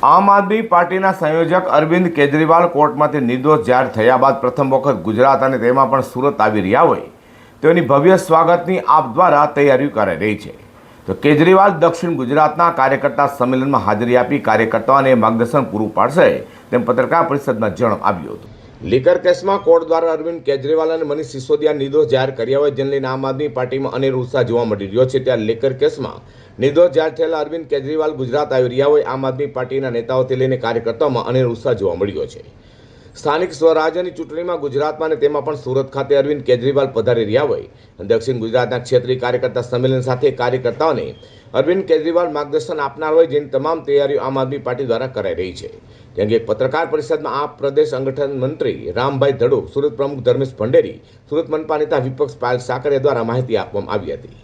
આમ આદમી પાર્ટીના સંયોજક અરવિંદ કેજરીવાલ કોર્ટમાંથી નિર્દોષ જાહેર થયા બાદ પ્રથમ વખત ગુજરાત અને તેમાં પણ સુરત આવી રહ્યા હોય તેઓની ભવ્ય સ્વાગતની આપ દ્વારા તૈયારીઓ કરાઈ રહી છે। તો કેજરીવાલ દક્ષિણ ગુજરાતના કાર્યકર્તા સંમેલનમાં હાજરી આપી કાર્યકર્તાઓને માર્ગદર્શન પૂરું પાડશે તેમ પત્રકાર પરિષદમાં જણાવવામાં આવ્યું હતું। લીકર કેસમાં કોર્ટ દ્વારા અરવિંદ કેજરીવાલ અને મનીષ સિસોદિયા નિર્દોષ જાહેર કર્યા હોય જેને લઈને આમ આદમી પાર્ટીમાં અનેરો ઉત્સાહ જોવા મળી રહ્યો છે। ત્યારે લીકર કેસમાં નિર્દોષ જાહેર થયેલા અરવિંદ કેજરીવાલ ગુજરાત આવી રહ્યા હોય આમ આદમી પાર્ટીના નેતાઓથી લઈને કાર્યકર્તાઓમાં અનેરો ઉત્સાહ જોવા મળ્યો છે। સ્થાનિક સ્વરાજ્યની ચૂંટણીમાં ગુજરાતમાં અને તેમાં પણ સુરત ખાતે અરવિંદ કેજરીવાલ પધારી રહ્યા હોય દક્ષિણ ગુજરાતના ક્ષેત્રીય કાર્યકર્તા સંમેલન સાથે કાર્યકર્તાઓને અરવિંદ કેજરીવાલ માર્ગદર્શન આપનાર હોય જેની તમામ તૈયારીઓ આમ આદમી પાર્ટી દ્વારા કરાઈ રહી છે। જેમ કે પત્રકાર પરિષદમાં આપ પ્રદેશ સંગઠન મંત્રી રામભાઈ ધડુ, સુરત પ્રમુખ ધર્મેશ ભંડેરી, સુરત મનપા નેતા વિપક્ષ પાયલ સાકરિયા દ્વારા માહિતી આપવામાં આવી હતી।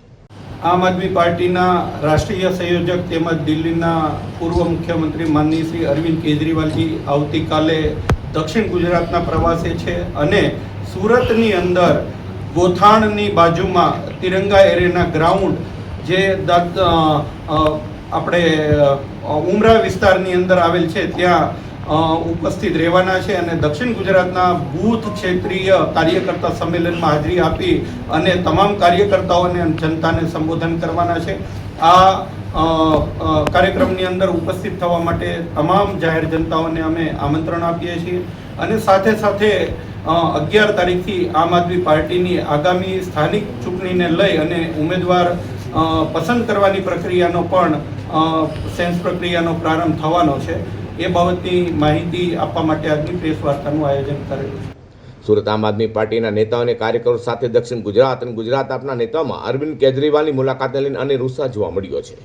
આમ આદમી પાર્ટીના રાષ્ટ્રીય સંયોજક તેમજ દિલ્હીના પૂર્વ મુખ્યમંત્રી માનનીય શ્રી અરવિંદ કેજરીવાલજી આવતીકાલે દક્ષિણ ગુજરાતના પ્રવાસે છે અને સુરતની અંદર ગોથાણની બાજુમાં તિરંગા એરેના ગ્રાઉન્ડ જે આપણે ઉમરા વિસ્તારની અંદર આવેલ છે ત્યાં ઉપસ્થિત રહેવાના છે અને દક્ષિણ ગુજરાતના બૂથ ક્ષેત્રીય કાર્યકર્તા સંમેલનમાં હાજરી આપી અને તમામ કાર્યકર્તાઓને જનતાને સંબોધન કરવાના છે। આ કાર્યક્રમની અંદર ઉપસ્થિત થવા માટે તમામ જાહેર જનતાઓને અમે આમંત્રણ આપીએ છીએ અને સાથે સાથે 11 તારીખથી આમ આદમી પાર્ટીની આગામી સ્થાનિક ચૂંટણીને લઈ અને ઉમેદવાર પસંદ કરવાની પ્રક્રિયાનો પણ સેન્સ પ્રક્રિયાનો પ્રારંભ થવાનો છે। એ બાબતની માહિતી આપવા માટે આજની પ્રેસ વાર્તાનું આયોજન કરેલું છે। સુરત આમ આદમી પાર્ટીના નેતાઓ અને કાર્યકરો સાથે દક્ષિણ ગુજરાત અને ગુજરાત આપના નેતાઓમાં અરવિંદ કેજરીવાલની મુલાકાતને લઈને અનેરો ઉત્સાહ જોવા મળ્યો છે।